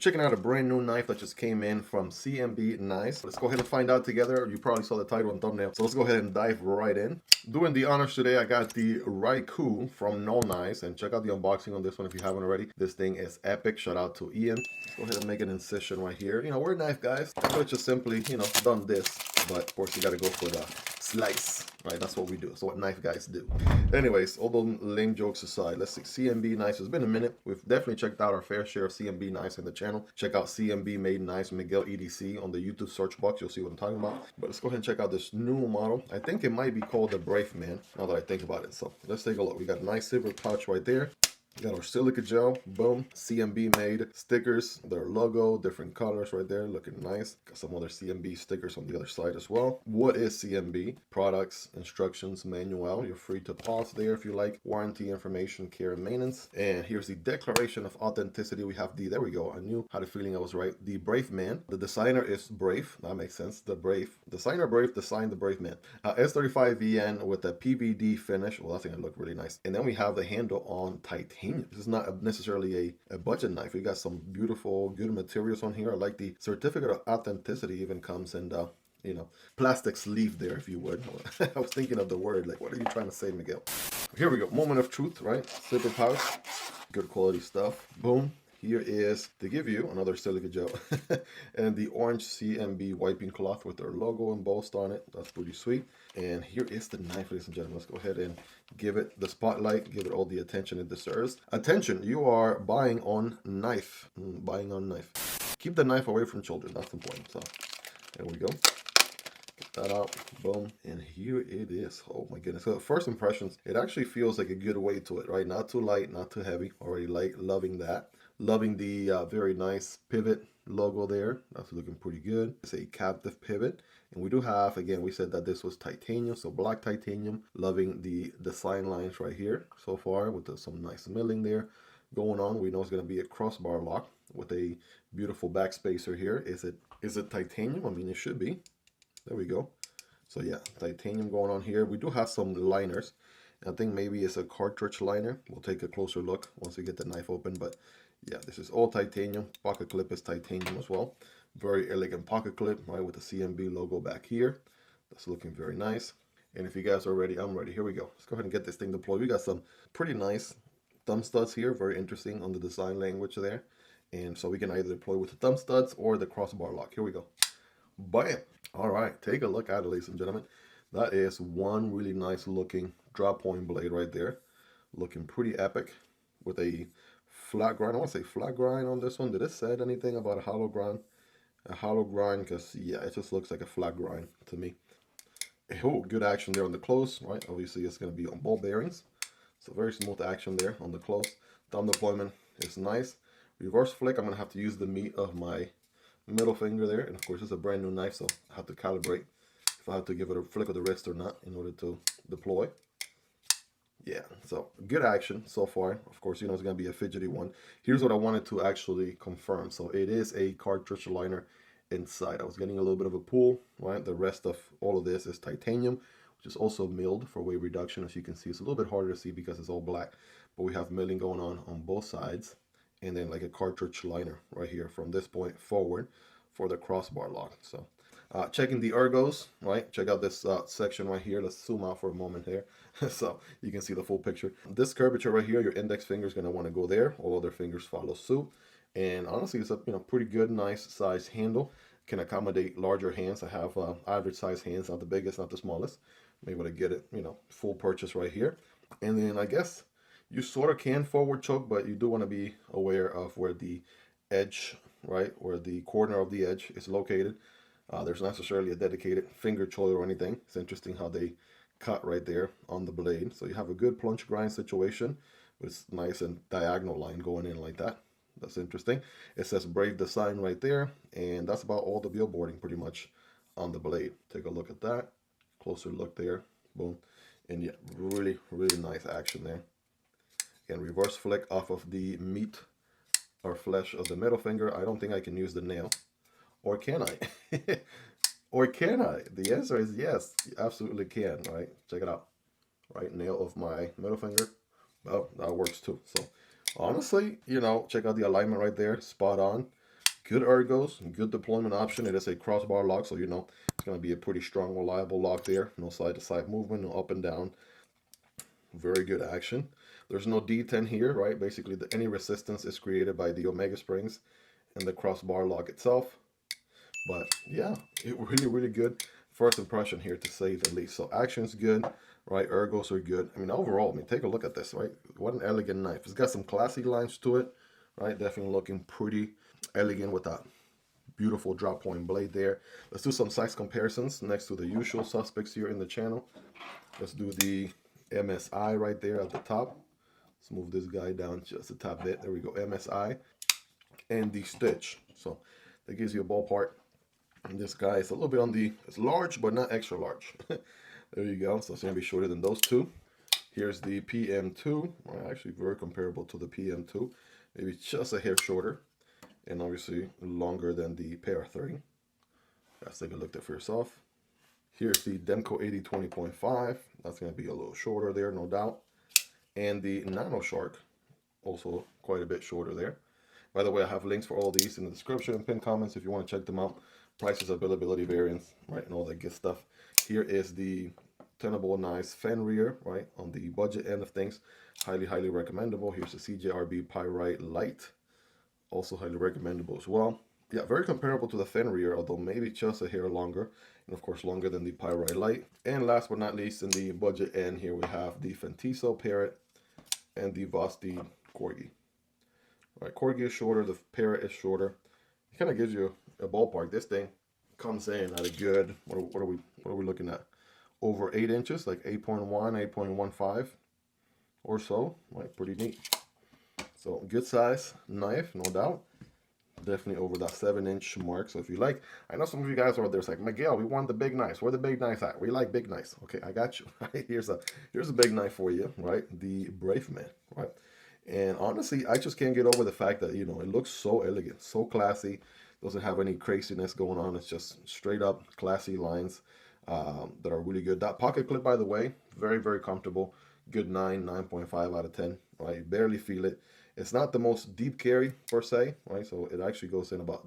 checking out a brand new knife that just came in from CMB Nice. Let's go ahead and find out together. You probably saw the title and thumbnail, so let's go ahead and dive right in. Doing the honors today, I got the Raikou from Null Nice, and check out the unboxing on this one if you haven't already. This thing is epic. Shout out to Ian. Let's go ahead and make an incision right here. You know, we're knife guys. I could have just simply, you know, done this, but of course you got to go for the slice, right? That's what we do. So what knife guys do. Anyways, all those lame jokes aside, let's see. CMB Nice. It's been a minute. We've definitely checked out our fair share of CMB Nice in the channel. Check out CMB Made Nice Miguel EDC on the YouTube search box. You'll see what I'm talking about. But let's go ahead and check out this new model. I think it might be called the Braveman, now that I think about it. So let's take a look. We got a nice silver pouch right there. We got our silica gel, boom, CMB made stickers, their logo, different colors right there, looking nice. Got some other CMB stickers on the other side as well. What is CMB? Products, instructions, manual. You're free to pause there if you like. Warranty information, care and maintenance. And here's the declaration of authenticity. We have the, there we go, I knew, had a feeling I was right. The Braveman. The designer is Brave, that makes sense. The Brave, designer Brave, designed the Braveman. S35VN with a PVD finish. Well, that's gonna look really nice. And then we have the handle on titanium. This is not necessarily a budget knife. We got some beautiful, good materials on here. I like the certificate of authenticity even comes in the, you know, plastic sleeve there, if you would. I was thinking of the word, like, what are you trying to say, Miguel? Here we go. Moment of truth, right? Zipper pouch. Good quality stuff. Boom. Here is, to give you, another silica gel. And the orange CMB wiping cloth with their logo embossed on it. That's pretty sweet. And here is the knife, ladies and gentlemen. Let's go ahead and give it the spotlight, give it all the attention it deserves. Attention, you are buying on knife. Buying on knife. Keep the knife away from children, that's important. So, there we go. Get that out, boom, and here it is. Oh my goodness. So first impressions, it actually feels like a good weight to it, right? Not too light, not too heavy. Already like loving that. Loving the very nice pivot logo there. That's looking pretty good. It's a captive pivot. And we do have, again, we said that this was titanium, so black titanium. Loving the design lines right here so far with some nice milling there going on. We know it's going to be a crossbar lock with a beautiful backspacer here. Is it titanium? I mean, it should be. There we go. So yeah, titanium going on here. We do have some liners. I think maybe it's a cartridge liner. We'll take a closer look once we get the knife open, but yeah, this is all titanium. Pocket clip is titanium as well. Very elegant pocket clip, right, with the CMB logo back here. That's looking very nice. And if you guys are ready, I'm ready. Here we go. Let's go ahead and get this thing deployed. We got some pretty nice thumb studs here. Very interesting on the design language there. And so we can either deploy with the thumb studs or the crossbar lock. Here we go. Bam. All right, take a look at it, ladies and gentlemen. That is one really nice looking drop point blade right there. Looking pretty epic with a flat grind. I want to say flat grind on this one. Did it say anything about a hollow grind? A hollow grind, because yeah, it just looks like a flat grind to me. Oh, good action there on the close, right? Obviously, it's going to be on ball bearings. So very smooth action there on the close. Thumb deployment is nice. Reverse flick, I'm going to have to use the meat of my middle finger there. And of course, it's a brand new knife, so I have to calibrate if I have to give it a flick of the wrist or not in order to deploy. Yeah, so good action so far. Of course, you know, it's going to be a fidgety one. Here's what I wanted to actually confirm. So it is a cartridge liner inside. I was getting a little bit of a pull, right? The rest of all of this is titanium, which is also milled for weight reduction. As you can see, it's a little bit harder to see because it's all black, but we have milling going on both sides. And then like a cartridge liner right here from this point forward for the crossbar lock. So checking the ergos, right? Check out this section right here. Let's zoom out for a moment here so you can see the full picture. This curvature right here, your index finger is going to want to go there. All other fingers follow suit. And honestly, it's a pretty good, nice size handle. Can accommodate larger hands. I have average size hands, not the biggest, not the smallest. I'm able to get it, full purchase right here. And then I guess you sort of can forward choke, but you do want to be aware of where the edge, right, where the corner of the edge is located. There's not necessarily a dedicated finger choil or anything. It's interesting how they cut right there on the blade. So you have a good plunge grind situation with nice and diagonal line going in like that. That's interesting. It says Brave Design right there, and that's about all the billboarding pretty much on the blade. Take a look at that. Closer look there. Boom. And yeah, really, really nice action there. And reverse flick off of the meat or flesh of the middle finger. I don't think I can use the nail. Or can I? Or can I? The answer is yes, you absolutely can, right? Check it out. Right, nail of my middle finger. Well, that works too. So honestly, check out the alignment right there. Spot on. Good ergos, good deployment option. It is a crossbar lock, so you know it's going to be a pretty strong, reliable lock there. No side-to-side movement, no up and down. Very good action. There's no D10 here, right? Basically, any resistance is created by the Omega springs and the crossbar lock itself. But yeah, it really, really good first impression here, to say the least. So action's good, right? Ergos are good. I mean, overall, I mean, take a look at this, right? What an elegant knife. It's got some classy lines to it, right? Definitely looking pretty elegant with that beautiful drop point blade there. Let's do some size comparisons next to the usual suspects here in the channel. Let's do the MSI right there at the top. Let's move this guy down just a tad bit. There we go, MSI. And the Stitch. So that gives you a ballpark. And this guy is a little bit on the, it's large, but not extra large. There you go. So it's going to be shorter than those two. Here's the PM2. Well, actually very comparable to the PM2. Maybe just a hair shorter. And obviously longer than the Para 3. Let's take a look there for yourself. Here's the Demko AD 20.5. That's going to be a little shorter there, no doubt. And the Nano Shark, also quite a bit shorter there. By the way, I have links for all these in the description and pinned comments if you want to check them out. Prices, availability, variants, right, and all that good stuff. Here is the Tenable Fenrir, right, on the budget end of things. Highly, highly recommendable. Here's the CJRB Pyrite Light. Also highly recommendable as well. Yeah, very comparable to the Fenrir, although maybe just a hair longer. And of course, longer than the Pyrite Light. And last but not least, in the budget end, here we have the Fintiso Parrot and the Vosteed Corgi. All right, Corgi is shorter, the Parrot is shorter. It kind of gives you a ballpark. This thing comes in at a good, what are we looking at? Over 8 inches, like 8.1, 8.15 or so. Right, pretty neat. So good size knife, no doubt. Definitely over that 7-inch mark. So if you like, I know some of you guys are there, it's like, Miguel, we want the big knives. Where the big knives at? We like big knives. Okay, I got you. Here's a big knife for you, right? The Braveman, right? And honestly, I just can't get over the fact that, you know, it looks so elegant, so classy. Doesn't have any craziness going on. It's just straight up classy lines that are really good. That pocket clip, by the way, very, very comfortable. Good 9.5 out of 10. Right, you barely feel it. It's not the most deep carry per se, right? So it actually goes in about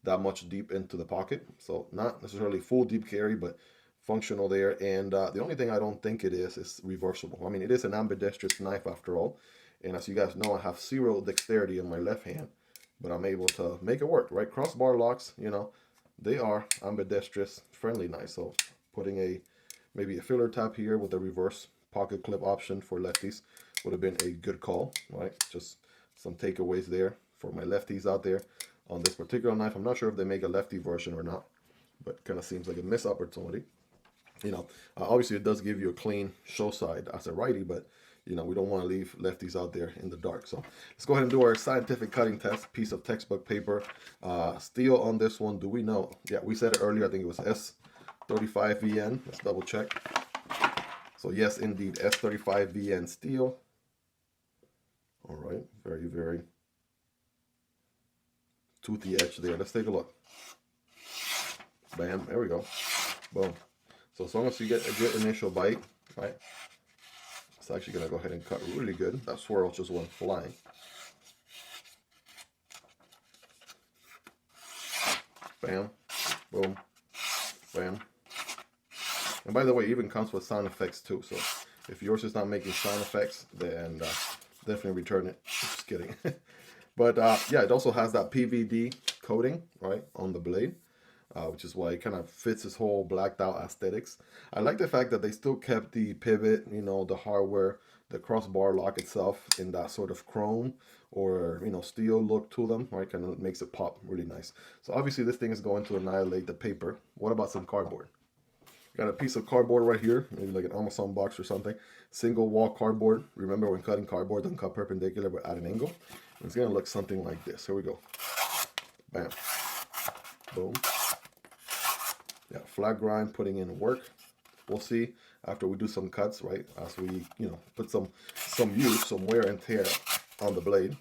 that much deep into the pocket. So not necessarily full deep carry, but functional there. And the only thing I don't think it is reversible. I mean, it is an ambidextrous knife after all. And as you guys know, I have zero dexterity in my left hand, but I'm able to make it work, right? Crossbar locks, you know, they are ambidextrous friendly knives. So putting maybe a filler tab here with a reverse pocket clip option for lefties would have been a good call, right? Just some takeaways there for my lefties out there on this particular knife. I'm not sure if they make a lefty version or not, but kind of seems like a missed opportunity. You know, obviously it does give you a clean show side as a righty, but you know, we don't want to leave lefties out there in the dark. So let's go ahead and do our scientific cutting test. Piece of textbook paper. Steel on this one. Do we know? Yeah, we said it earlier. I think it was S35VN. Let's double check. So yes, indeed, S35VN steel. All right, very, very toothy edge there. Let's take a look. Bam, there we go. Boom. So as long as you get a good initial bite, right? It's actually going to go ahead and cut really good. That swirl just went flying. Bam, boom, bam. And by the way, it even comes with sound effects too. So if yours is not making sound effects, then definitely return it. Just kidding. But yeah, it also has that PVD coating, right, on the blade. Which is why it kind of fits this whole blacked out aesthetics. I like the fact that they still kept the pivot, you know, the hardware, the crossbar lock itself in that sort of chrome or, you know, steel look to them, right? Kind of makes it pop really nice. So obviously this thing is going to annihilate the paper. What about some cardboard? Got a piece of cardboard right here, maybe like an Amazon box or something. Single wall cardboard. Remember, when cutting cardboard, don't cut perpendicular but at an angle. And it's gonna look something like this. Here we go. Bam. Boom. Yeah, flat grind, putting in work. We'll see after we do some cuts, right? As we, you know, put some use, some wear and tear on the blade.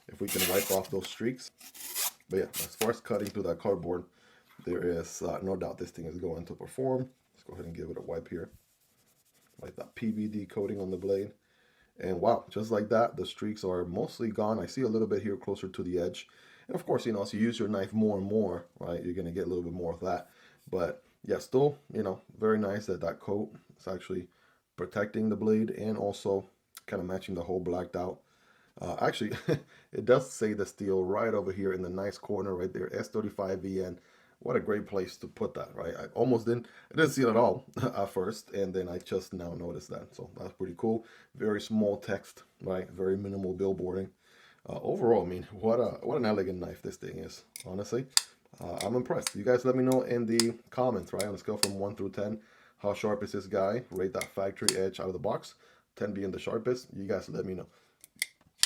If we can wipe off those streaks. But yeah, as far as cutting through that cardboard, there is no doubt this thing is going to perform. Let's go ahead and give it a wipe here. Like that PVD coating on the blade. And wow, just like that, the streaks are mostly gone. I see a little bit here closer to the edge. And of course, you know, as you use your knife more and more, right, you're going to get a little bit more of that. But yeah, still, you know, very nice that that coat is actually protecting the blade and also kind of matching the whole blacked out. Actually, it does say the steel right over here in the nice corner right there, S35VN. What a great place to put that, right? I didn't see it at all at first, and then I just now noticed that. So that's pretty cool. Very small text, right? Very minimal billboarding. Overall, I mean, what an elegant knife this thing is, honestly. I'm impressed. You guys let me know in the comments, right? On a scale from 1 through 10, how sharp is this guy? Rate that factory edge out of the box. 10 being the sharpest. You guys let me know.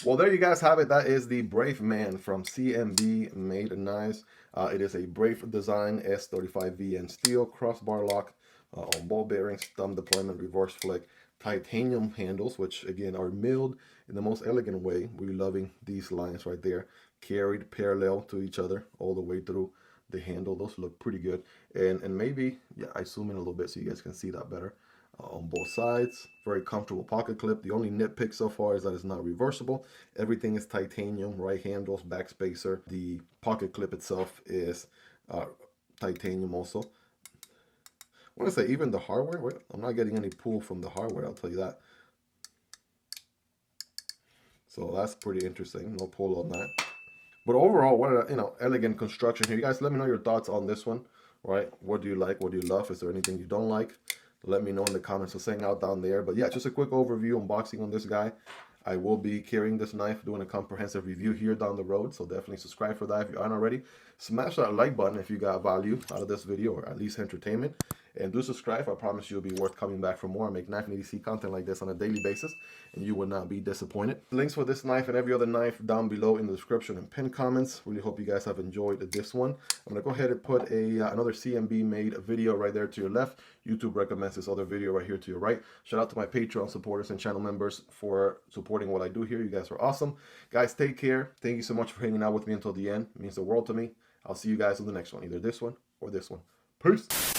Well, there you guys have it. That is the Braveman from CMB made knives. It is a Brave design S35VN steel crossbar lock on ball bearings, thumb deployment, reverse flick, titanium handles, which again are milled in the most elegant way. We're loving these lines right there, carried parallel to each other all the way through the handle. Those look pretty good. And maybe, yeah, I zoom in a little bit so you guys can see that better. On both sides, very comfortable pocket clip. The only nitpick so far is that it's not reversible. Everything is titanium, right handles, back spacer. The pocket clip itself is titanium also. I want to say even the hardware, I'm not getting any pull from the hardware, I'll tell you that. So that's pretty interesting, no pull on that. But overall, what a, you know, elegant construction here. You guys let me know your thoughts on this one, right? What do you like, what do you love? Is there anything you don't like? Let me know in the comments. So saying out down there. But yeah, just a quick overview, unboxing on this guy. I will be carrying this knife, doing a comprehensive review here down the road. So definitely subscribe for that if you aren't already. Smash that like button if you got value out of this video, or at least entertainment. And do subscribe. I promise you'll be worth coming back for more. I make knife and EDC content like this on a daily basis, and you will not be disappointed. Links for this knife and every other knife down below in the description and pinned comments. Really hope you guys have enjoyed this one. I'm going to go ahead and put another CMB made video right there to your left. YouTube recommends this other video right here to your right. Shout out to my Patreon supporters and channel members for supporting what I do here. You guys are awesome. Guys, take care. Thank you so much for hanging out with me until the end. It means the world to me. I'll see you guys in the next one, either this one or this one. Peace.